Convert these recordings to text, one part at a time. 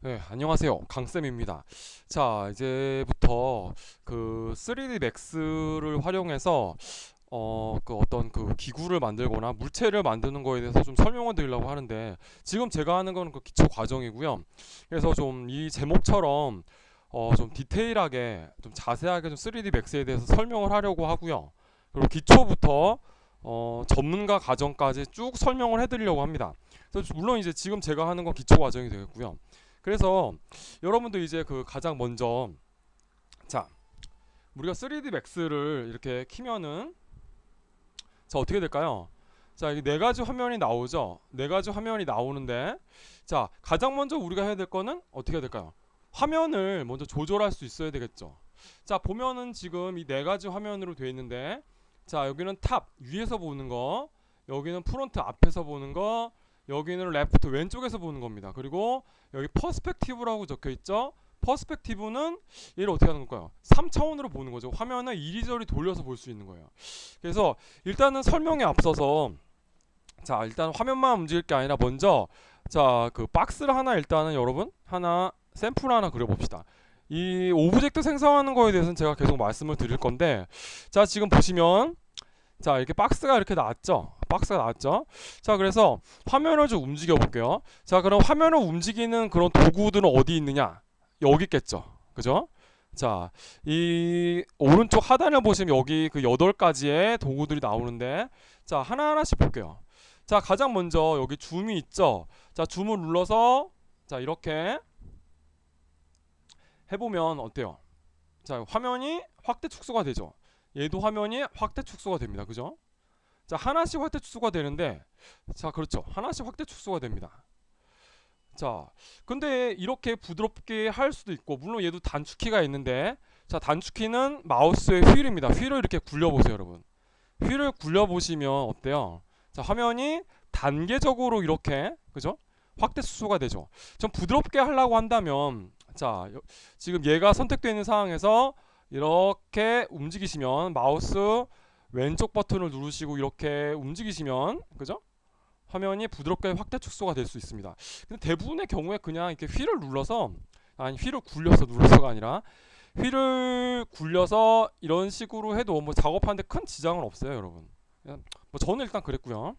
네, 안녕하세요. 강쌤입니다. 자, 이제부터 그 3D 맥스를 활용해서 그 어떤 그 기구를 만들거나 물체를 만드는 거에 대해서 좀 설명을 드리려고 하는데, 지금 제가 하는 건 그 기초 과정이고요. 그래서 좀 이 제목처럼 좀 디테일하게 좀 자세하게 좀 3D 맥스에 대해서 설명을 하려고 하고요. 그리고 기초부터 전문가 과정까지 쭉 설명을 해드리려고 합니다. 그래서 물론 이제 지금 제가 하는 건 기초 과정이 되겠고요. 그래서 여러분도 이제 그 가장 먼저, 자, 우리가 3D 맥스를 이렇게 키면은, 자, 어떻게 될까요? 자, 이게 네 가지 화면이 나오죠. 네 가지 화면이 나오는데, 자, 가장 먼저 우리가 해야 될 거는 어떻게 해야 될까요? 화면을 먼저 조절할 수 있어야 되겠죠. 자, 보면은 지금 이 네 가지 화면으로 되어 있는데, 자, 여기는 탑 위에서 보는 거, 여기는 프론트 앞에서 보는 거, 여기는 레프트 왼쪽에서 보는 겁니다. 그리고 여기 퍼스펙티브라고 적혀 있죠. 퍼스펙티브는 얘를 어떻게 하는 걸까요? 3차원으로 보는 거죠. 화면을 이리저리 돌려서 볼 수 있는 거예요. 그래서 일단은 설명에 앞서서, 자, 일단 화면만 움직일 게 아니라 먼저, 자, 그 박스를 하나, 일단은 여러분 하나 샘플 하나 그려봅시다. 이 오브젝트 생성하는 거에 대해서는 제가 계속 말씀을 드릴 건데, 자, 지금 보시면, 자, 이렇게 박스가 이렇게 나왔죠. 박스가 나왔죠. 자, 그래서 화면을 좀 움직여 볼게요. 자, 그럼 화면을 움직이는 그런 도구들은 어디 있느냐? 여기 있겠죠. 그죠? 자, 이 오른쪽 하단을 보시면 여기 그 8가지의 도구들이 나오는데, 자, 하나하나씩 볼게요. 자, 가장 먼저 여기 줌이 있죠. 자, 줌을 눌러서, 자, 이렇게 해보면 어때요? 자, 화면이 확대 축소가 되죠. 얘도 화면이 확대 축소가 됩니다. 그죠? 자, 하나씩 확대 축소가 되는데, 자, 그렇죠. 하나씩 확대 축소가 됩니다. 자, 근데 이렇게 부드럽게 할 수도 있고, 물론 얘도 단축키가 있는데, 자, 단축키는 마우스의 휠입니다. 휠을 이렇게 굴려보세요, 여러분. 휠을 굴려보시면 어때요? 자, 화면이 단계적으로 이렇게, 그죠? 확대 축소가 되죠. 좀 부드럽게 하려고 한다면, 자, 지금 얘가 선택되어 있는 상황에서 이렇게 움직이시면 마우스 왼쪽 버튼을 누르시고 이렇게 움직이시면, 그죠? 화면이 부드럽게 확대 축소가 될 수 있습니다. 근데 대부분의 경우에 그냥 이렇게 휠을 눌러서, 아니 휠을 굴려서 눌러서가 아니라 휠을 굴려서 이런 식으로 해도 뭐 작업하는데 큰 지장은 없어요, 여러분. 그냥 뭐 저는 일단 그랬고요.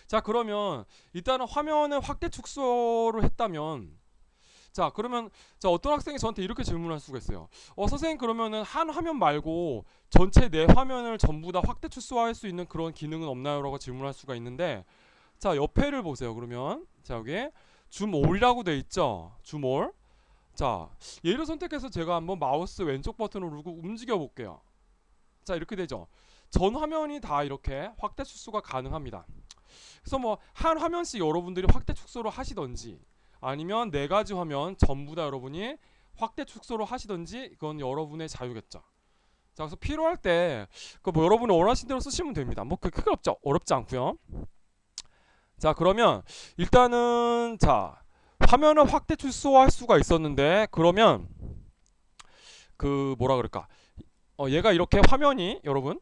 자, 그러면 일단은 화면을 확대 축소를 했다면, 자, 그러면, 자, 어떤 학생이 저한테 이렇게 질문할 수가 있어요. 선생님, 그러면은 한 화면 말고 전체 내 화면을 전부 다 확대 축소할 수 있는 그런 기능은 없나요? 라고 질문할 수가 있는데, 자, 옆에를 보세요. 그러면, 자, 여기 줌 올이라고 돼 있죠. 줌 올. 자, 얘를 선택해서 제가 한번 마우스 왼쪽 버튼을 누르고 움직여 볼게요. 자, 이렇게 되죠. 전 화면이 다 이렇게 확대 축소가 가능합니다. 그래서 뭐 한 화면씩 여러분들이 확대 축소를 하시던지, 아니면 네 가지 화면 전부 다 여러분이 확대 축소를 하시던지, 이건 여러분의 자유겠죠. 자, 그래서 필요할 때 그 뭐 여러분이 원하시는 대로 쓰시면 됩니다. 뭐 그 크게 어렵지 않고요. 자, 그러면 일단은, 자, 화면을 확대 축소할 수가 있었는데, 그러면 그 뭐라 그럴까? 얘가 이렇게 화면이 여러분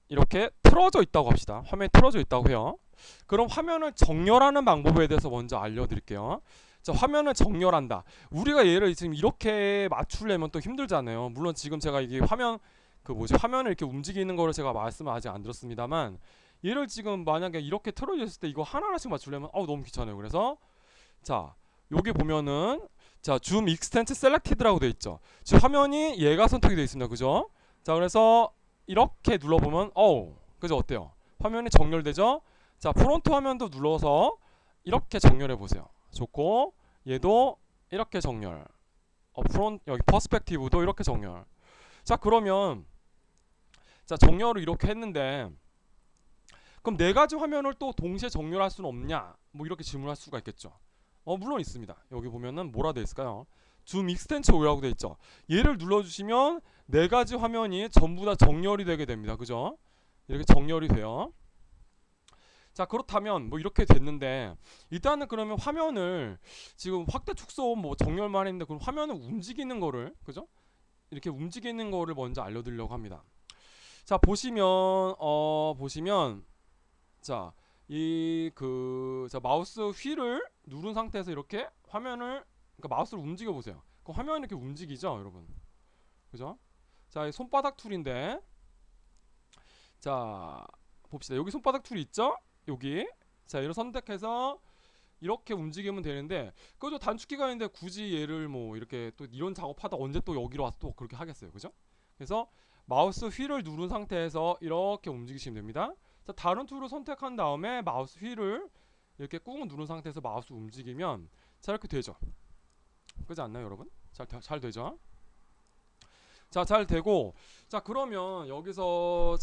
이렇게 틀어져 있다고 합시다. 화면이 틀어져 있다고 해요. 그럼 화면을 정렬하는 방법에 대해서 먼저 알려드릴게요. 자, 화면을 정렬한다. 우리가 얘를 지금 이렇게 맞추려면 또 힘들잖아요. 물론 지금 제가 이게 화면 그 뭐지 화면을 이렇게 움직이는 거를 제가 말씀을 아직 안 들었습니다만, 얘를 지금 만약에 이렇게 틀어져 있을 때 이거 하나하나씩 맞추려면 너무 귀찮아요. 그래서, 자, 여기 보면은, 자, 줌 익스텐트 셀렉티드라고 돼 있죠. 지금 화면이 얘가 선택이 되어 있습니다. 그죠? 자, 그래서 이렇게 눌러보면 그죠? 어때요? 화면이 정렬되죠? 자, 프론트 화면도 눌러서 이렇게 정렬해 보세요. 좋고, 얘도 이렇게 정렬. 여기 퍼스펙티브도 이렇게 정렬. 자, 그러면, 자, 정렬을 이렇게 했는데, 그럼 네 가지 화면을 또 동시에 정렬할 수는 없냐? 뭐 이렇게 질문할 수가 있겠죠. 물론 있습니다. 여기 보면은 뭐라 돼 있을까요? 줌 익스텐처 오라고 돼 있죠. 얘를 눌러주시면 네 가지 화면이 전부 다 정렬이 되게 됩니다. 그죠? 이렇게 정렬이 돼요. 자, 그렇다면 뭐 이렇게 됐는데, 일단은 그러면 화면을 지금 확대 축소 뭐 정렬만 했는데, 그럼 화면을 움직이는 거를, 그죠? 이렇게 움직이는 거를 먼저 알려드리려고 합니다. 자, 보시면, 자, 자, 마우스 휠을 누른 상태에서 이렇게 화면을 그러니까 마우스를 움직여 보세요. 그 화면이 이렇게 움직이죠, 여러분. 그죠? 자, 이 손바닥 툴인데, 자 봅시다. 여기 손바닥 툴이 있죠? 여기. 자, 얘를 선택해서 이렇게 움직이면 되는데, 그죠? 단축키가 있는데 굳이 얘를 뭐 이렇게 또 이런 작업하다 언제 또 여기로 와서 또 그렇게 하겠어요, 그죠? 그래서 마우스 휠을 누른 상태에서 이렇게 움직이시면 됩니다. 자, 다른 툴을 선택한 다음에 마우스 휠을 이렇게 꾹 누른 상태에서 마우스 움직이면 자, 이렇게 되죠. 그렇지 않나요, 여러분? 잘 되죠? 자, 잘 되고, 자, 그러면 여기서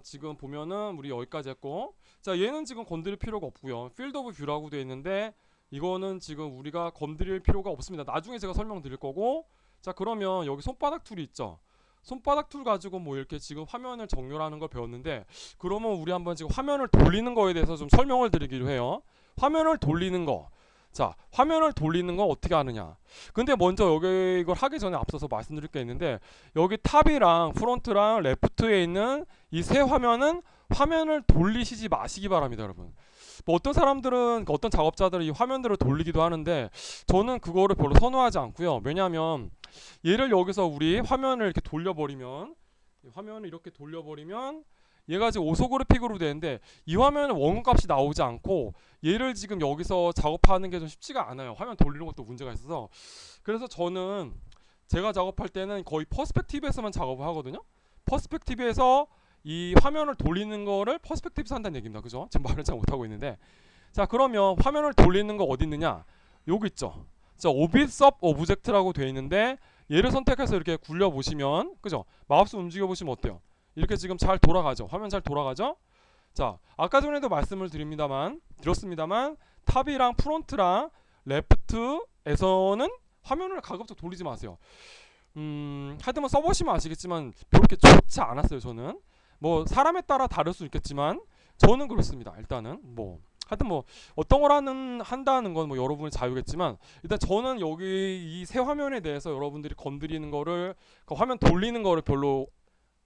지금 보면은 우리 여기까지 했고, 자, 얘는 지금 건드릴 필요가 없고요. 필드 오브 뷰라고 되어 있는데 이거는 지금 우리가 건드릴 필요가 없습니다. 나중에 제가 설명드릴 거고, 자, 그러면 여기 손바닥 툴이 있죠. 손바닥 툴 가지고 뭐 이렇게 지금 화면을 정렬하는 걸 배웠는데, 그러면 우리 한번 지금 화면을 돌리는 거에 대해서 좀 설명을 드리기로 해요. 화면을 돌리는 거. 자, 화면을 돌리는 건 어떻게 하느냐. 근데 먼저 여기 이걸 하기 전에 앞서서 말씀드릴 게 있는데, 여기 탑이랑 프론트랑 레프트에 있는 이 세 화면은 화면을 돌리시지 마시기 바랍니다, 여러분. 뭐 어떤 사람들은, 어떤 작업자들은 이 화면들을 돌리기도 하는데 저는 그거를 별로 선호하지 않고요. 왜냐하면 얘를 여기서 우리 화면을 이렇게 돌려버리면, 화면을 이렇게 돌려버리면 얘가 지금 오소그래픽으로 되는데 이 화면은 원근값이 나오지 않고 얘를 지금 여기서 작업하는 게 좀 쉽지가 않아요. 화면 돌리는 것도 문제가 있어서. 그래서 저는 제가 작업할 때는 거의 퍼스펙티브에서만 작업을 하거든요. 퍼스펙티브에서 이 화면을 돌리는 거를 퍼스펙티브에서 한다는 얘기입니다. 그죠? 지금 말을 잘 못하고 있는데, 자, 그러면 화면을 돌리는 거 어디 있느냐, 여기 있죠. 자, 오빗 섭 오브젝트라고 되어 있는데 얘를 선택해서 이렇게 굴려 보시면, 그죠? 마우스 움직여 보시면 어때요? 이렇게 지금 잘 돌아가죠. 화면 잘 돌아가죠. 자, 아까 전에도 말씀을 드렸습니다만 탑이랑 프론트랑 레프트에서는 화면을 가급적 돌리지 마세요. 하여튼 뭐 써보시면 아시겠지만 그렇게 좋지 않았어요. 저는 뭐 사람에 따라 다를 수 있겠지만 저는 그렇습니다. 일단은 뭐 하여튼 뭐 어떤 걸 한다는 건 뭐 여러분의 자유겠지만, 일단 저는 여기 이 새 화면에 대해서 여러분들이 건드리는 거를, 그 화면 돌리는 거를 별로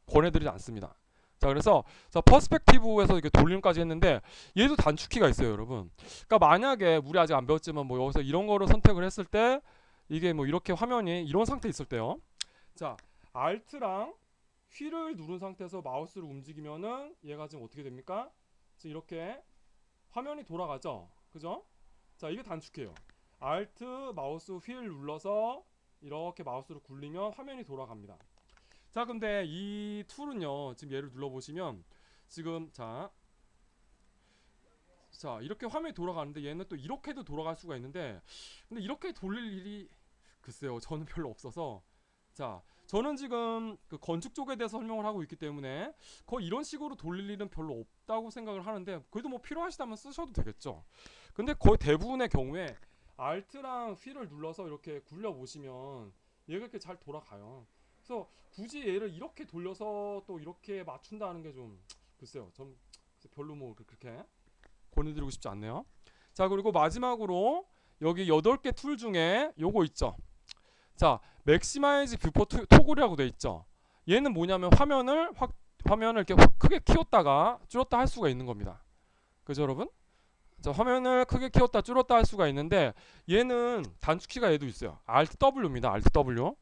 권해드리지 않습니다. 자, 그래서 자, 퍼스펙티브에서 이렇게 돌림까지 했는데 얘도 단축키가 있어요, 여러분. 그러니까 만약에 우리 아직 안 배웠지만 뭐 여기서 이런 거를 선택을 했을 때 이게 뭐 이렇게 화면이 이런 상태에 있을 때요. 자, Alt랑 휠을 누른 상태에서 마우스를 움직이면은 얘가 지금 어떻게 됩니까? 지금 이렇게 화면이 돌아가죠, 그죠? 자, 이게 단축키예요. Alt 마우스 휠 눌러서 이렇게 마우스를 굴리면 화면이 돌아갑니다. 자, 근데 이 툴은요, 지금 얘를 눌러보시면 지금 자 이렇게 화면이 돌아가는데 얘는 또 이렇게도 돌아갈 수가 있는데, 근데 이렇게 돌릴 일이 글쎄요, 저는 별로 없어서, 자, 저는 지금 그 건축 쪽에 대해서 설명을 하고 있기 때문에 거의 이런 식으로 돌릴 일은 별로 없다고 생각을 하는데, 그래도 뭐 필요하시다면 쓰셔도 되겠죠. 근데 거의 대부분의 경우에 Alt랑 휠을 눌러서 이렇게 굴려 보시면 얘가 이렇게 잘 돌아가요. 그래서 굳이 얘를 이렇게 돌려서 또 이렇게 맞춘다는 게 좀 글쎄요, 좀 별로 뭐 그렇게 권해드리고 싶지 않네요. 자, 그리고 마지막으로 여기 8개 툴 중에 요거 있죠. 자, 맥시마이즈 뷰포 토글이라고 돼 있죠. 얘는 뭐냐면 화면을 이렇게 크게 키웠다가 줄였다 할 수가 있는 겁니다. 그죠, 여러분? 자, 화면을 크게 키웠다 줄였다 할 수가 있는데 얘는 단축키가 얘도 있어요. Alt W입니다. Alt W.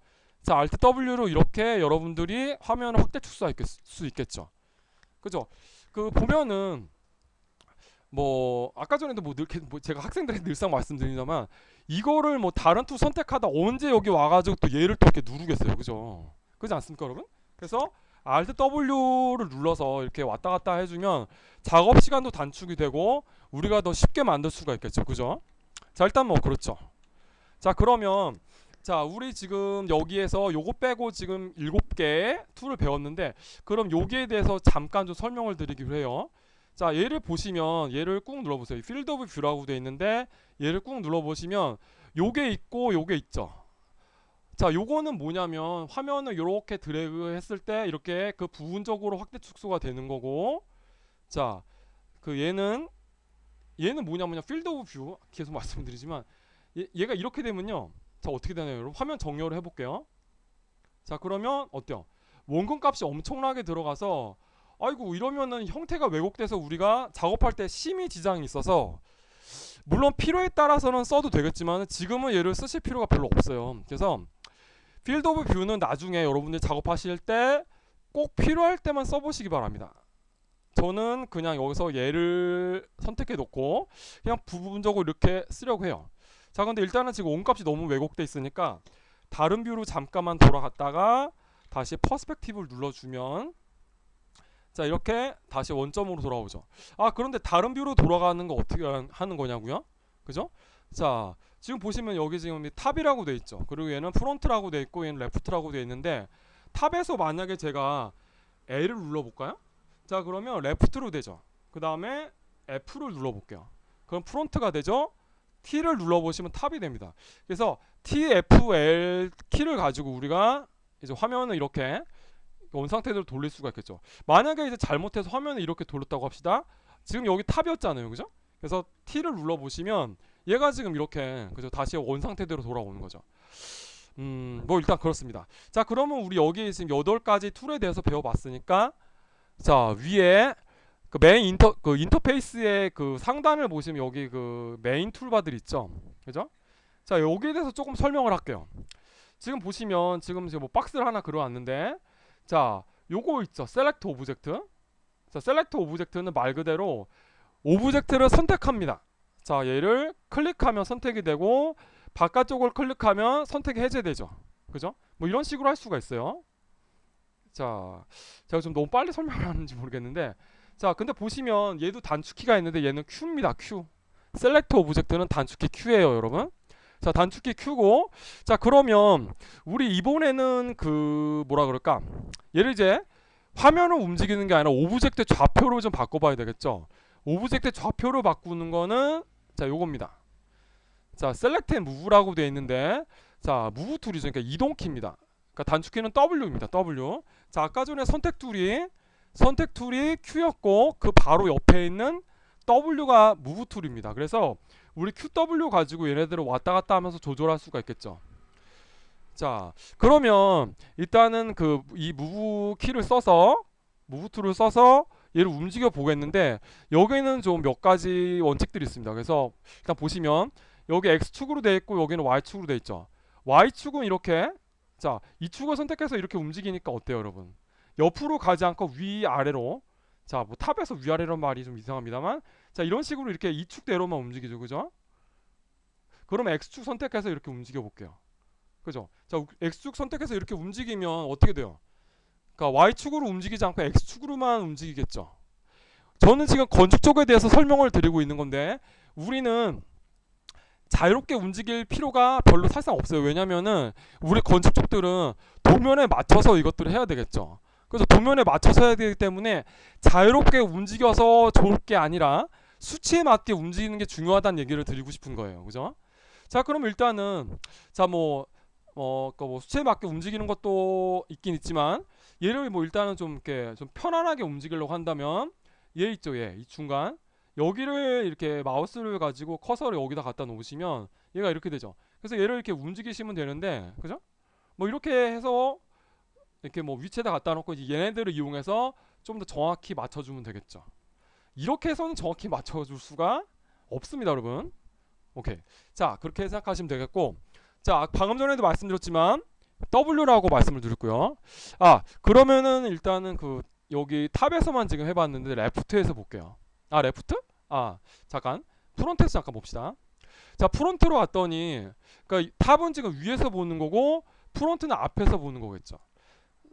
자, Alt W로 이렇게 여러분들이 화면을 확대 축소할 수 있겠죠. 그죠? 그 보면은 뭐 아까 전에도 뭐 제가 학생들한테 늘상 말씀드립니다만, 이거를 뭐 다른 툴 선택하다 언제 여기 와가지고 또 얘를 또 이렇게 누르겠어요, 그죠? 그렇지 않습니까, 여러분? 그래서 Alt W를 눌러서 이렇게 왔다 갔다 해주면 작업 시간도 단축이 되고 우리가 더 쉽게 만들 수가 있겠죠, 그죠? 자, 일단 뭐 그렇죠. 자, 그러면 자, 우리 지금 여기에서 요거 빼고 지금 7개 툴을 배웠는데, 그럼 여기에 대해서 잠깐 좀 설명을 드리기로 해요. 자, 얘를 보시면 얘를 꾹 눌러보세요. 필드 오브 뷰라고 되어 있는데 얘를 꾹 눌러보시면 요게 있고 요게 있죠. 자, 요거는 뭐냐면 화면을 이렇게 드래그 했을 때 이렇게 그 부분적으로 확대 축소가 되는 거고, 자, 그 얘는 뭐냐면요, 필드 오브 뷰 계속 말씀드리지만 얘가 이렇게 되면요, 자, 어떻게 되나요, 여러분? 화면 정렬을 해볼게요. 자, 그러면 어때요? 원근 값이 엄청나게 들어가서, 아이고, 이러면은 형태가 왜곡돼서 우리가 작업할 때 심히 지장이 있어서 물론 필요에 따라서는 써도 되겠지만 지금은 얘를 쓰실 필요가 별로 없어요. 그래서 필드 오브 뷰는 나중에 여러분들이 작업하실 때 꼭 필요할 때만 써보시기 바랍니다. 저는 그냥 여기서 얘를 선택해 놓고 그냥 부분적으로 이렇게 쓰려고 해요. 자, 근데 일단은 지금 온값이 너무 왜곡돼 있으니까 다른 뷰로 잠깐만 돌아갔다가 다시 퍼스펙티브를 눌러주면 자, 이렇게 다시 원점으로 돌아오죠. 아, 그런데 다른 뷰로 돌아가는 거 어떻게 하는 거냐고요? 그죠? 자, 지금 보시면 여기 지금 탑이라고 돼 있죠. 그리고 얘는 프론트라고 돼 있고 얘는 레프트라고 돼 있는데 탑에서 만약에 제가 L을 눌러볼까요? 자, 그러면 레프트로 되죠. 그 다음에 F를 눌러볼게요. 그럼 프론트가 되죠. T를 눌러보시면 탑이 됩니다. 그래서 T, F, L 키를 가지고 우리가 이제 화면을 이렇게 원상태대로 돌릴 수가 있겠죠. 만약에 이제 잘못해서 화면을 이렇게 돌렸다고 합시다. 지금 여기 탑이었잖아요, 그죠? 그래서 T를 눌러보시면 얘가 지금 이렇게 그죠? 다시 원상태대로 돌아오는 거죠. 뭐 일단 그렇습니다. 자, 그러면 우리 여기 지금 8가지 툴에 대해서 배워봤으니까 자, 위에 그 메인 인터페이스의 그 상단을 보시면 여기 그 메인 툴바들 있죠, 그죠? 자, 여기에 대해서 조금 설명을 할게요. 지금 보시면 지금 뭐 박스를 하나 그려왔는데 자, 요거 있죠, 셀렉트 오브젝트. 자, 셀렉트 오브젝트는 말 그대로 오브젝트를 선택합니다. 자, 얘를 클릭하면 선택이 되고 바깥쪽을 클릭하면 선택이 해제되죠, 그죠? 뭐 이런 식으로 할 수가 있어요. 자, 제가 좀 너무 빨리 설명을 하는지 모르겠는데 자, 근데 보시면 얘도 단축키가 있는데 얘는 Q입니다. Q. 셀렉트 오브젝트는 단축키 Q예요, 여러분. 자, 단축키 Q고 자, 그러면 우리 이번에는 그 뭐라 그럴까, 얘를 이제 화면을 움직이는 게 아니라 오브젝트 좌표로 좀 바꿔봐야 되겠죠. 오브젝트 좌표로 바꾸는 거는 자, 요겁니다. 자, 셀렉트 앤 무브라고 되어 있는데 자, 무브 툴이죠. 그러니까 이동키입니다. 그러니까 단축키는 W입니다. W. 자, 아까 전에 선택 툴이 Q였고 그 바로 옆에 있는 W가 무브 툴입니다. 그래서 우리 QW 가지고 얘네들을 왔다 갔다 하면서 조절할 수가 있겠죠. 자, 그러면 일단은 그 이 무브 키를 써서 무브 툴을 써서 얘를 움직여 보겠는데 여기는 좀 몇 가지 원칙들이 있습니다. 그래서 일단 보시면 여기 X축으로 되어 있고 여기는 Y축으로 되어 있죠. Y축은 이렇게 자, 이 축을 선택해서 이렇게 움직이니까 어때요, 여러분? 옆으로 가지 않고 위아래로. 자, 뭐 탑에서 위아래란 말이 좀 이상합니다만 자, 이런 식으로 이렇게 이 축대로만 움직이죠, 그죠? 그러면 X축 선택해서 이렇게 움직여 볼게요, 그죠? 자, X축 선택해서 이렇게 움직이면 어떻게 돼요? 그러니까 Y축으로 움직이지 않고 X축으로만 움직이겠죠. 저는 지금 건축 쪽에 대해서 설명을 드리고 있는 건데 우리는 자유롭게 움직일 필요가 별로 사실상 없어요. 왜냐면은 우리 건축 쪽들은 도면에 맞춰서 이것들을 해야 되겠죠. 그래서 도면에 맞춰서 해야 되기 때문에 자유롭게 움직여서 좋을 게 아니라 수치에 맞게 움직이는 게 중요하다는 얘기를 드리고 싶은 거예요, 그죠? 자, 그럼 일단은 자, 뭐 수치에 맞게 움직이는 것도 있긴 있지만 얘를 뭐 일단은 좀 이렇게 좀 편안하게 움직이려고 한다면 얘 있죠, 얘 이 중간 여기를 이렇게 마우스를 가지고 커서를 여기다 갖다 놓으시면 얘가 이렇게 되죠. 그래서 얘를 이렇게 움직이시면 되는데, 그죠? 뭐 이렇게 해서 이렇게 뭐 위치에다 갖다 놓고 이제 얘네들을 이용해서 좀 더 정확히 맞춰주면 되겠죠. 이렇게 해서는 정확히 맞춰줄 수가 없습니다, 여러분. 오케이. 자, 그렇게 생각하시면 되겠고, 자, 방금 전에도 말씀드렸지만 W라고 말씀을 드렸고요. 아, 그러면은 일단은 그 여기 탑에서만 지금 해봤는데 레프트에서 볼게요. 아, 레프트? 아, 잠깐 프론트에서 잠깐 봅시다. 자, 프론트로 왔더니 그러니까 탑은 지금 위에서 보는 거고 프론트는 앞에서 보는 거겠죠.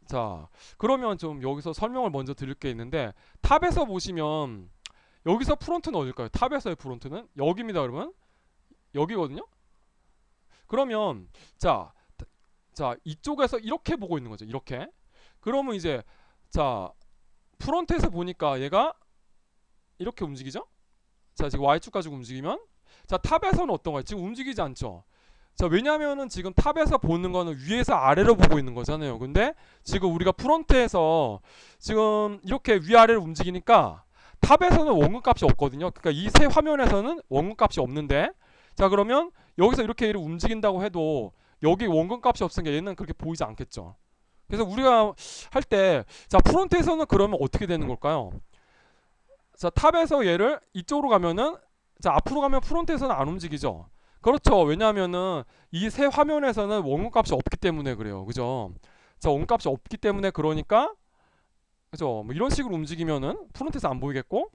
자, 그러면 좀 여기서 설명을 먼저 드릴 게 있는데 탑에서 보시면 여기서 프론트는 어딜까요? 탑에서의 프론트는 여기입니다, 여러분. 여기거든요. 그러면 자, 이쪽에서 이렇게 보고 있는 거죠. 이렇게. 그러면 이제 자, 프론트에서 보니까 얘가 이렇게 움직이죠? 자, 지금 Y축 가지고 움직이면 자, 탑에서는 어떤가요? 지금 움직이지 않죠? 자, 왜냐면은 지금 탑에서 보는 거는 위에서 아래로 보고 있는 거잖아요. 근데 지금 우리가 프론트에서 지금 이렇게 위아래로 움직이니까 탑에서는 원근 값이 없거든요. 그러니까 이 세 화면에서는 원근 값이 없는데 자, 그러면 여기서 이렇게 얘를 움직인다고 해도 여기 원근 값이 없으니까 얘는 그렇게 보이지 않겠죠. 그래서 우리가 할 때 자, 프론트에서는 그러면 어떻게 되는 걸까요? 자, 탑에서 얘를 이쪽으로 가면은 자, 앞으로 가면 프론트에서는 안 움직이죠. 그렇죠. 왜냐하면은 이 새 화면에서는 원근값이 없기 때문에 그래요. 그죠? 자, 원값이 없기 때문에 그러니까 그죠? 뭐 이런 식으로 움직이면은 프론트에서 안 보이겠고,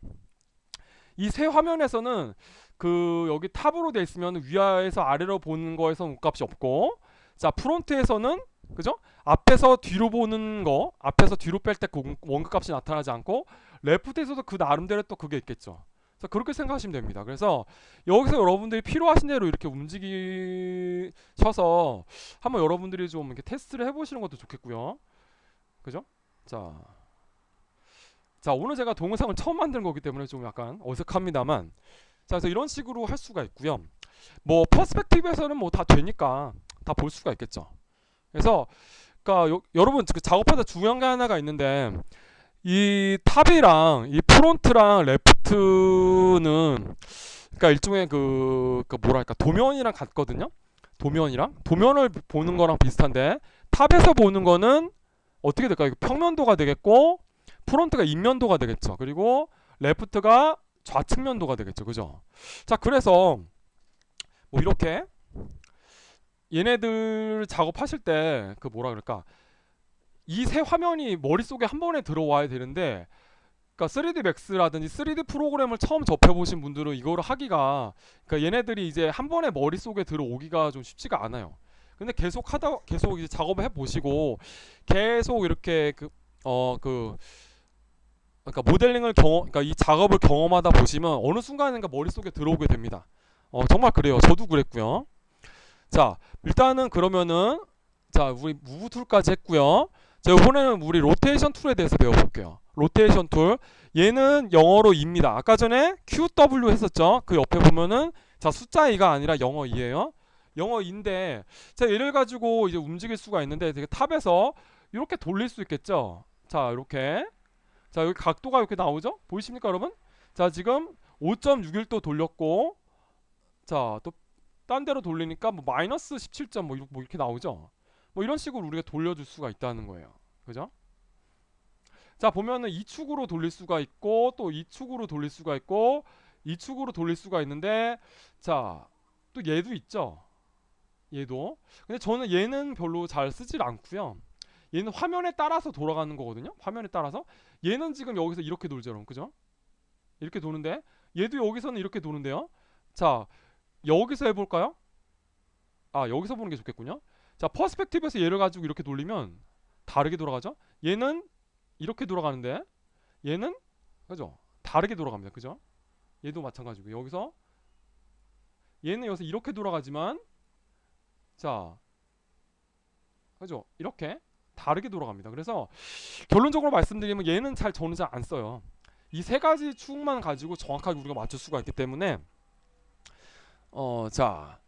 이 새 화면에서는 그 여기 탑으로 돼 있으면 위에서 아래로 보는 거에서 원값이 없고, 자, 프론트에서는 그죠? 앞에서 뒤로 보는 거, 앞에서 뒤로 뺄 때 그 원값이 나타나지 않고, 레프트에서도 그 나름대로 또 그게 있겠죠. 그래서 그렇게 생각하시면 됩니다. 그래서 여기서 여러분들이 필요하신 대로 이렇게 움직이셔서 한번 여러분들이 좀 이렇게 테스트를 해보시는 것도 좋겠고요. 그죠? 자, 오늘 제가 동영상을 처음 만든 거기 때문에 좀 약간 어색합니다만, 자, 그래서 이런 식으로 할 수가 있고요. 뭐 퍼스펙티브에서는 뭐 다 되니까 다 볼 수가 있겠죠. 그래서 그러니까 여러분 그 작업하다 중요한 게 하나가 있는데, 이 탑이랑 이 프론트랑 레프트는 그러니까 일종의 그 뭐랄까 도면이랑 같거든요. 도면을 보는 거랑 비슷한데, 탑에서 보는 거는 어떻게 될까요? 평면도가 되겠고, 프론트가 인면도가 되겠죠. 그리고 레프트가 좌측면도가 되겠죠. 그죠? 자, 그래서 뭐 이렇게 얘네들 작업하실 때 그 뭐라 그럴까, 이 새 화면이 머릿속에 한 번에 들어와야 되는데, 그러니까 3D 맥스라든지 3D 프로그램을 처음 접해보신 분들은 이거를 하기가, 그러니까 얘네들이 이제 한 번에 머릿속에 들어오기가 좀 쉽지가 않아요. 근데 계속 이제 작업을 해보시고 계속 이렇게 그러니까 모델링을 그러니까 이 작업을 경험하다 보시면 어느 순간인가 머릿속에 들어오게 됩니다. 정말 그래요. 저도 그랬고요. 자, 일단은 그러면은 자, 우리 무브 툴까지 했고요. 자, 이번에는 우리 로테이션 툴에 대해서 배워볼게요. 로테이션 툴. 얘는 영어로 2입니다. 아까 전에 QW 했었죠. 그 옆에 보면은 자, 숫자 2가 아니라 영어 2예요. 영어 2인데, 자, 얘를 가지고 이제 움직일 수가 있는데, 되게 탑에서 이렇게 돌릴 수 있겠죠. 자, 이렇게. 자, 여기 각도가 이렇게 나오죠? 보이십니까, 여러분? 자, 지금 5.61도 돌렸고, 자, 또 딴 데로 돌리니까 뭐 마이너스 17점 뭐 이렇게 나오죠? 뭐 이런 식으로 우리가 돌려줄 수가 있다는 거예요. 그죠? 자, 보면은 이 축으로 돌릴 수가 있고, 또 이 축으로 돌릴 수가 있고, 이 축으로 돌릴 수가 있는데, 자, 또 얘도 있죠? 얘도. 근데 저는 얘는 별로 잘 쓰질 않고요. 얘는 화면에 따라서 돌아가는 거거든요. 화면에 따라서. 얘는 지금 여기서 이렇게 돌죠, 여러분. 그죠? 이렇게 도는데, 얘도 여기서는 이렇게 도는데요. 자, 여기서 해볼까요? 아, 여기서 보는 게 좋겠군요. 자, 퍼스펙티브에서 얘를 가지고 이렇게 돌리면 다르게 돌아가죠. 얘는 이렇게 돌아가는데, 얘는 그죠? 다르게 돌아갑니다. 그죠? 얘도 마찬가지고, 얘는 여기서 이렇게 돌아가지만, 자, 그죠? 이렇게 다르게 돌아갑니다. 그래서 결론적으로 말씀드리면 얘는 저는 잘 안 써요. 이 세 가지 축만 가지고 정확하게 우리가 맞출 수가 있기 때문에, 자,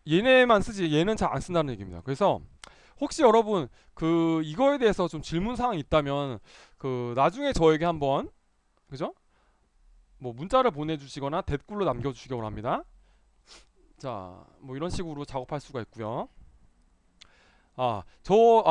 얘네만 쓰지 얘는 잘 안 쓴다는 얘기입니다. 그래서 혹시 여러분 그 이거에 대해서 좀 질문 사항이 있다면 그 나중에 저에게 한번, 그죠? 뭐 문자를 보내주시거나 댓글로 남겨주시기 바랍니다. 자, 뭐 이런 식으로 작업할 수가 있고요.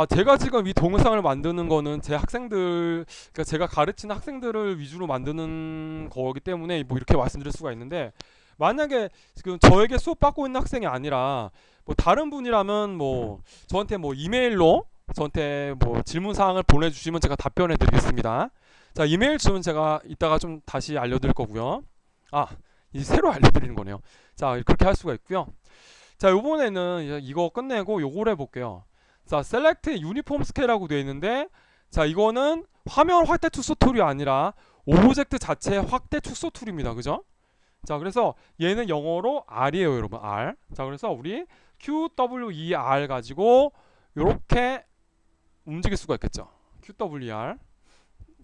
제가 지금 이 동영상을 만드는 거는 제 학생들, 그러니까 제가 가르치는 학생들을 위주로 만드는 거기 때문에 뭐 이렇게 말씀드릴 수가 있는데, 만약에 지금 저에게 수업 받고 있는 학생이 아니라 뭐 다른 분이라면 뭐 저한테 뭐 이메일로 저한테 뭐 질문 사항을 보내주시면 제가 답변해 드리겠습니다. 자, 이메일 주문 제가 이따가 좀 다시 알려드릴 거고요. 이제 새로 알려드리는 거네요. 자, 그렇게 할 수가 있고요. 자, 요번에는 이거 끝내고 요걸 해볼게요. 자, 셀렉트 유니폼 스케일이라고 되어 있는데, 자, 이거는 화면 확대 축소 툴이 아니라 오브젝트 자체 확대 축소 툴입니다. 그죠? 자, 그래서 얘는 영어로 R이에요, 여러분. R. 자, 그래서 우리 QWER 가지고 요렇게 움직일 수가 있겠죠. QWER.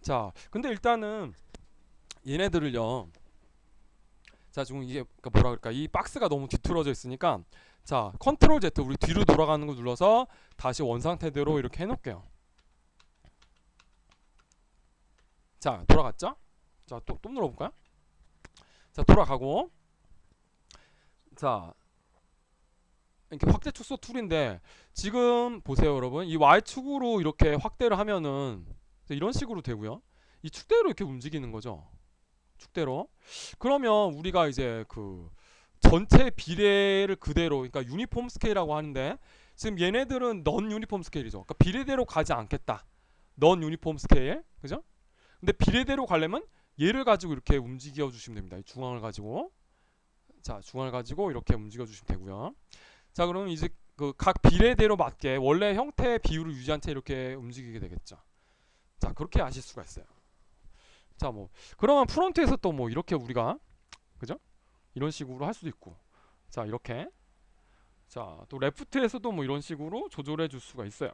자, 근데 일단은 얘네들을요, 자, 지금 이게 뭐라 그럴까, 이 박스가 너무 뒤틀어져 있으니까, 자, 컨트롤 Z, 우리 뒤로 돌아가는 거 눌러서 다시 원상태대로 이렇게 해놓을게요. 자, 돌아갔죠? 자, 또 눌러볼까요? 자, 돌아가고, 자, 이렇게 확대 축소 툴인데, 지금 보세요, 여러분. 이 Y축으로 이렇게 확대를 하면은 이런 식으로 되고요. 이 축대로 이렇게 움직이는 거죠. 축대로. 그러면 우리가 이제 그 전체 비례를 그대로, 그러니까 유니폼 스케일이라고 하는데 지금 얘네들은 넌 유니폼 스케일이죠. 그러니까 비례대로 가지 않겠다. 넌 유니폼 스케일, 그죠? 근데 비례대로 가려면 얘를 가지고 이렇게 움직여 주시면 됩니다. 이 중앙을 가지고, 자 중앙을 가지고 이렇게 움직여 주시면 되고요. 자 그러면 이제 그 각 비례대로 맞게 원래 형태의 비율을 유지한 채 이렇게 움직이게 되겠죠. 자 그렇게 아실 수가 있어요. 자 뭐 그러면 프론트에서 또 뭐 이렇게 우리가, 그죠? 이런 식으로 할 수도 있고, 자 이렇게, 자 또 레프트에서도 뭐 이런 식으로 조절해 줄 수가 있어요.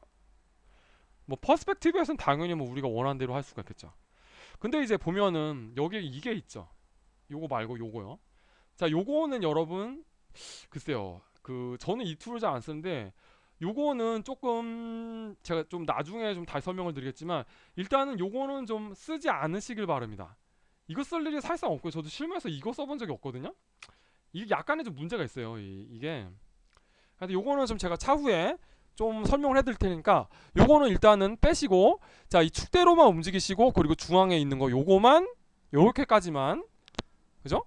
뭐 퍼스펙티브에서는 당연히 뭐 우리가 원하는 대로 할 수가 있겠죠. 근데 이제 보면은 여기 이게 있죠. 요거 말고 요거요. 자 요거는 여러분 글쎄요, 그 저는 이 툴을 잘 안 쓰는데 요거는 조금 제가 좀 나중에 좀 다시 설명을 드리겠지만 일단은 요거는 좀 쓰지 않으시길 바랍니다. 이거 쓸 일이 사실상 없고요. 저도 실무에서 이거 써본 적이 없거든요. 이게 약간의 좀 문제가 있어요. 이게. 근데 요거는 좀 제가 차후에 좀 설명을 해드릴 테니까 요거는 일단은 빼시고, 자 이 축대로만 움직이시고, 그리고 중앙에 있는 거 요거만 요렇게까지만, 그죠?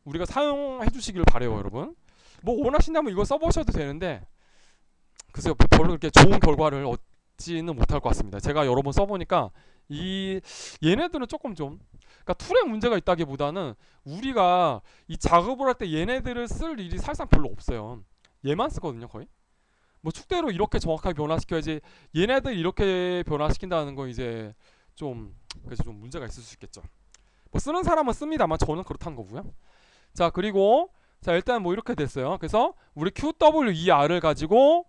우리가 사용해 주시길 바래요, 여러분. 뭐 원하신다면 이거 써보셔도 되는데 글쎄요, 별로 그렇게 좋은 결과를 얻지는 못할 것 같습니다. 제가 여러 번 써보니까 이 얘네들은 조금 좀, 그러니까 툴에 문제가 있다기보다는 우리가 이 작업을 할 때 얘네들을 쓸 일이 사실상 별로 없어요. 얘만 쓰거든요, 거의. 뭐 축대로 이렇게 정확하게 변화시켜야지 얘네들 이렇게 변화시킨다는 거 이제 좀, 그래서 좀 문제가 있을 수 있겠죠. 뭐 쓰는 사람은 씁니다만 저는 그렇다는 거고요. 자 그리고 자 일단 뭐 이렇게 됐어요. 그래서 우리 QWER을 가지고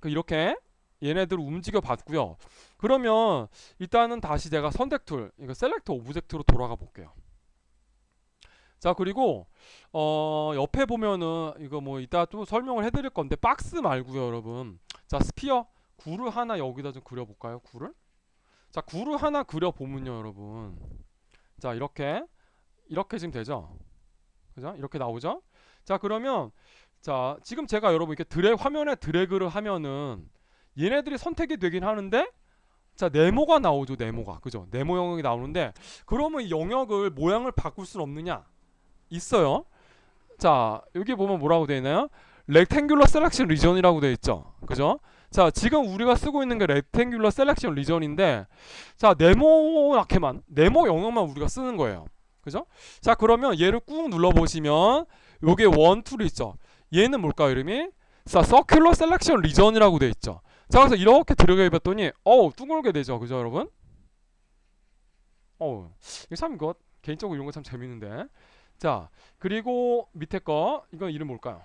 이렇게 얘네들을 움직여 봤고요. 그러면 일단은 다시 제가 선택 툴, 이거 셀렉트 오브젝트로 돌아가 볼게요. 자 그리고 옆에 보면은 이거 뭐 이따 또 설명을 해드릴 건데 박스 말고요, 여러분. 자 스피어 구를 하나 여기다 좀 그려볼까요? 구를? 자 구를 하나 그려보면요, 여러분. 자 이렇게 지금 되죠? 그죠? 이렇게 나오죠? 자 그러면 자 지금 제가 여러분 이렇게 화면에 드래그를 하면은 얘네들이 선택이 되긴 하는데, 자 네모가 나오죠. 네모가, 그죠? 네모 영역이 나오는데 그러면 이 영역을 모양을 바꿀 수는 없느냐? 있어요. 자 여기 보면 뭐라고 되어 있나요? 렉탱귤러 셀렉션 리전이라고 되어 있죠, 그죠? 자 지금 우리가 쓰고 있는 게 렉탱귤러 셀렉션 리전인데, 자 네모나게만, 네모 영역만 우리가 쓰는 거예요, 그죠? 자 그러면 얘를 꾹 눌러보시면 요게 원 툴이 있죠. 얘는 뭘까요, 이름이? 자 서큘러 셀렉션 리전이라고 되어 있죠. 자 그래서 이렇게 들어가봤더니 둥글게 되죠, 그죠 여러분? 이게 참 이거 개인적으로 이런 거 참 재밌는데. 자 그리고 밑에 거 이건 이름 뭘까요?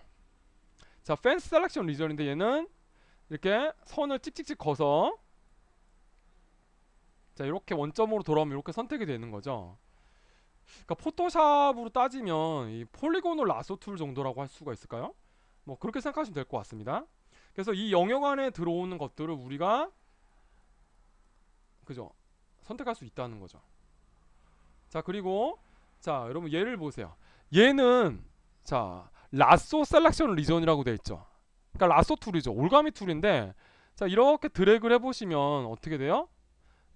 자 펜스 셀렉션 리전인데 얘는 이렇게 선을 찍찍찍 거서 자 이렇게 원점으로 돌아오면 이렇게 선택이 되는 거죠. 그러니까 포토샵으로 따지면 이 폴리곤을 라소 툴 정도라고 할 수가 있을까요? 뭐 그렇게 생각하시면 될 것 같습니다. 그래서 이 영역 안에 들어오는 것들을 우리가, 그죠? 선택할 수 있다는 거죠. 자 그리고 자 여러분 얘를 보세요. 얘는 자 라소 셀렉션 리전이라고 되어 있죠. 그러니까 라소 툴이죠. 올가미 툴인데, 자 이렇게 드래그를 해보시면 어떻게 돼요?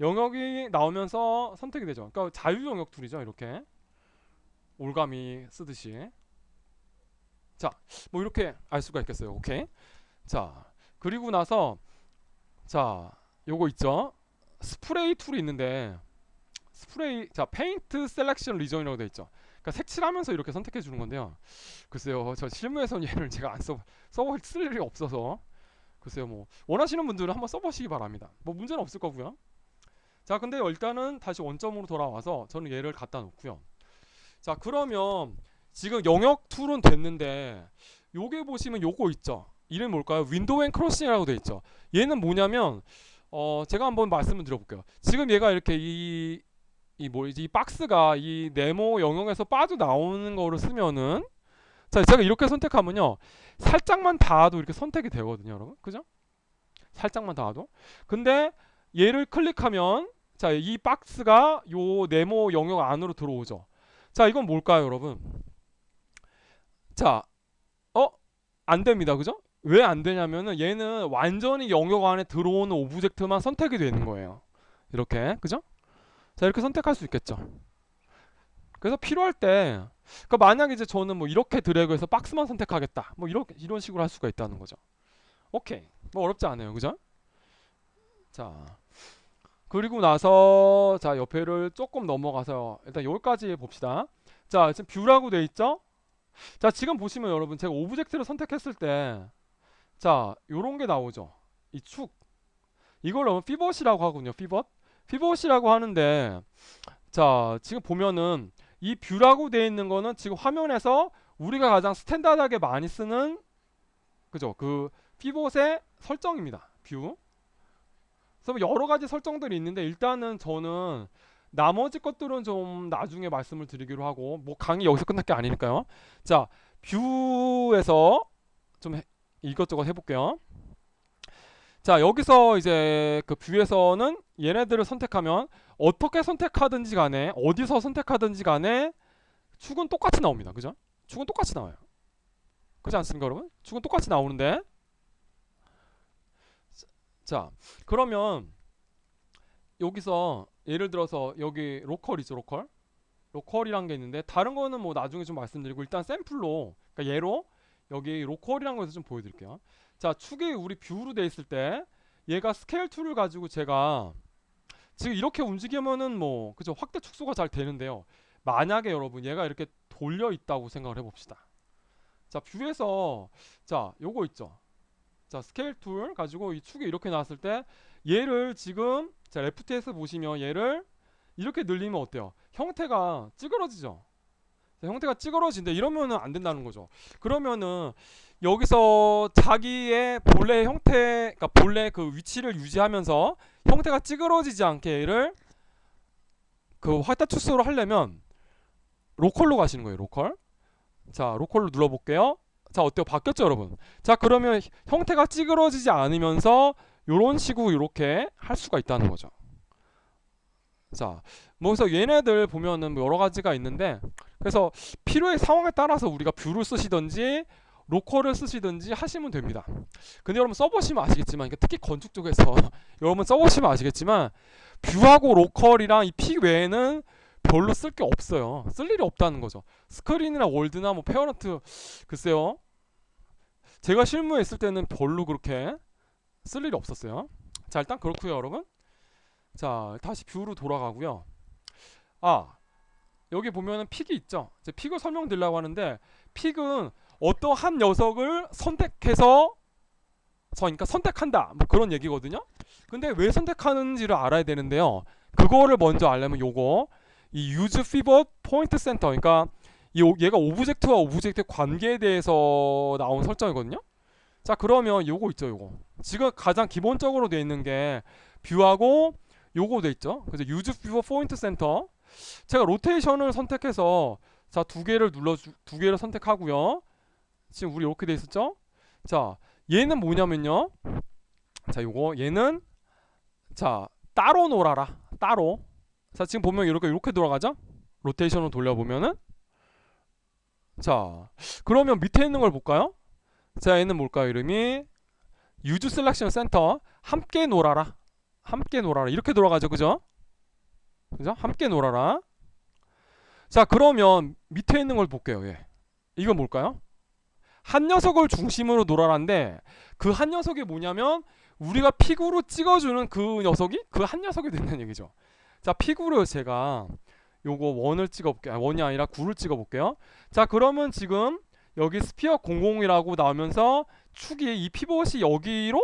영역이 나오면서 선택이 되죠. 그러니까 자유 영역 툴이죠. 이렇게 올가미 쓰듯이. 자 뭐 이렇게 알 수가 있겠어요. 오케이. 자 그리고 나서 자 요거 있죠. 스프레이 툴이 있는데, 스프레이, 자 페인트 셀렉션 리전이라고 되어 있죠. 그러니까 색칠하면서 이렇게 선택해 주는 건데요. 글쎄요, 저 실무에서는 얘를 제가 안 쓸 일이 없어서, 글쎄요, 뭐 원하시는 분들은 한번 써보시기 바랍니다. 뭐 문제는 없을 거고요. 자 근데 일단은 다시 원점으로 돌아와서 저는 얘를 갖다 놓고요. 자 그러면 지금 영역 툴은 됐는데 요게 보시면 요거 있죠. 이름 뭘까요? 윈도우 앤 크로싱이라고 되어 있죠. 얘는 뭐냐면 제가 한번 말씀을 드려볼게요. 지금 얘가 이렇게 이 박스가 이 네모 영역에서 빠져나오는 거를 쓰면은, 자 제가 이렇게 선택하면요 살짝만 닿아도 이렇게 선택이 되거든요, 여러분. 그죠? 살짝만 닿아도. 근데 얘를 클릭하면 자 이 박스가 요 네모 영역 안으로 들어오죠. 자 이건 뭘까요, 여러분? 자 안됩니다, 그죠? 왜 안되냐면은 얘는 완전히 영역 안에 들어오는 오브젝트만 선택이 되는 거예요. 이렇게, 그죠? 자 이렇게 선택할 수 있겠죠. 그래서 필요할 때 그러니까 만약에 이제 저는 뭐 이렇게 드래그해서 박스만 선택하겠다. 뭐 이런 식으로 할 수가 있다는 거죠. 오케이. 뭐 어렵지 않아요. 그죠? 자, 그리고 나서 자, 옆에를 조금 넘어가서 일단 여기까지 봅시다. 자, 지금 뷰라고 돼 있죠? 자, 지금 보시면 여러분 제가 오브젝트를 선택했을 때 자, 요런 게 나오죠. 이 축. 이걸 피벗이라고 하거든요. 피벗이라고 하는데 자, 지금 보면은 이 뷰라고 돼 있는 거는 지금 화면에서 우리가 가장 스탠다드하게 많이 쓰는 그죠? 그 피벗의 설정입니다. 뷰. 그래서 뭐 여러 가지 설정들이 있는데 일단은 저는 나머지 것들은 좀 나중에 말씀을 드리기로 하고 뭐 강의 여기서 끝날 게 아니니까요. 자, 뷰에서 좀 이것저것 해볼게요. 자, 여기서 이제 그 뷰에서는 얘네들을 선택하면 어떻게 선택하든지 간에 어디서 선택하든지 간에 축은 똑같이 나옵니다. 그죠? 축은 똑같이 나와요. 그렇지 않습니까, 여러분? 축은 똑같이 나오는데 자, 그러면 여기서 예를 들어서 여기 로컬이죠, 로컬이란 게 있는데 다른 거는 뭐 나중에 좀 말씀드리고 일단 샘플로 그러니까 얘로 여기 로컬이란 거에서 좀 보여드릴게요. 자, 축이 우리 뷰로 돼 있을 때 얘가 스케일 툴을 가지고 제가 지금 이렇게 움직이면은 뭐 그죠, 확대 축소가 잘 되는데요. 만약에 여러분 얘가 이렇게 돌려 있다고 생각을 해봅시다. 자, 뷰에서 자, 요거 있죠. 자, 스케일 툴 가지고 이 축이 이렇게 나왔을 때 얘를 지금 자, 레프트에서 보시면 얘를 이렇게 늘리면 어때요? 형태가 찌그러지죠. 자, 형태가 찌그러진데 이러면은 안 된다는 거죠. 그러면은 여기서 자기의 본래 형태, 그러니까 본래 그 위치를 유지하면서 형태가 찌그러지지 않게 얘를 그 확대 축소로 하려면 로컬로 가시는 거예요. 로컬. 자, 로컬로 눌러볼게요. 자, 어때요? 바뀌었죠, 여러분? 자, 그러면 형태가 찌그러지지 않으면서 요런 식으로 이렇게 할 수가 있다는 거죠. 자, 뭐 그래서 얘네들 보면은 뭐 여러 가지가 있는데 그래서 필요의 상황에 따라서 우리가 뷰를 쓰시든지 로컬을 쓰시든지 하시면 됩니다. 근데 여러분 써보시면 아시겠지만 특히 건축 쪽에서 여러분 써보시면 아시겠지만 뷰하고 로컬이랑 이 픽 외에는 별로 쓸 게 없어요. 쓸 일이 없다는 거죠. 스크린이나 월드나 뭐 페어런트 글쎄요. 제가 실무에 있을 때는 별로 그렇게 쓸 일이 없었어요. 자, 일단 그렇고요, 여러분. 자, 다시 뷰로 돌아가고요. 아, 여기 보면은 픽이 있죠. 이제 픽을 설명드리려고 하는데 픽은 어떠한 녀석을 선택해서 그러니까 선택한다 뭐 그런 얘기거든요. 근데 왜 선택하는지를 알아야 되는데요. 그거를 먼저 알려면 요거 이 use pivot point center 그러니까 얘가 오브젝트와 오브젝트의 관계에 대해서 나온 설정이거든요. 자, 그러면 요거 있죠, 요거. 지금 가장 기본적으로 돼 있는 게 뷰하고 요거 돼 있죠. 그래서 use pivot point center. 제가 로테이션을 선택해서 자, 두 개를 선택하고요. 지금 우리 이렇게 돼 있었죠? 자, 얘는 뭐냐면요. 자, 요거 얘는 자, 따로 놀아라. 따로. 자, 지금 보면 이렇게 돌아가죠? 로테이션을 돌려보면은 자, 그러면 밑에 있는 걸 볼까요? 자, 얘는 뭘까요? 이름이 Use Selection Center. 함께 놀아라. 함께 놀아라. 이렇게 돌아가죠. 그죠? 그죠? 함께 놀아라. 자, 그러면 밑에 있는 걸 볼게요. 예. 이건 뭘까요? 한 녀석을 중심으로 놀아라인데 그 한 녀석이 뭐냐면 우리가 픽으로 찍어주는 그 녀석이 그 한 녀석이 된다는 얘기죠. 자, 픽으로 제가 요거 원을 찍어볼게요. 원이 아니라 9를 찍어볼게요. 자, 그러면 지금 여기 스피어 00이라고 나오면서 축이 이 피벗이 여기로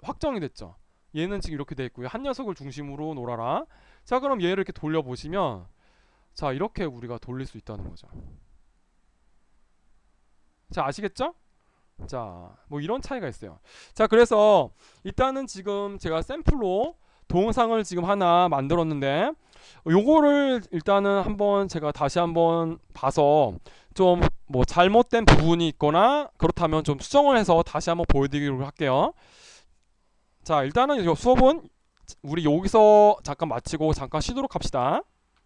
확정이 됐죠. 얘는 지금 이렇게 돼 있고요. 한 녀석을 중심으로 놀아라. 자, 그럼 얘를 이렇게 돌려보시면 자, 이렇게 우리가 돌릴 수 있다는 거죠. 자, 아시겠죠? 자, 뭐 이런 차이가 있어요. 자, 그래서 일단은 지금 제가 샘플로 동영상을 지금 하나 만들었는데 요거를 일단은 한번 제가 다시 한번 봐서 좀 뭐 잘못된 부분이 있거나 그렇다면 좀 수정을 해서 다시 한번 보여드리도록 할게요. 자, 일단은 이 수업은 우리 여기서 잠깐 마치고 잠깐 쉬도록 합시다.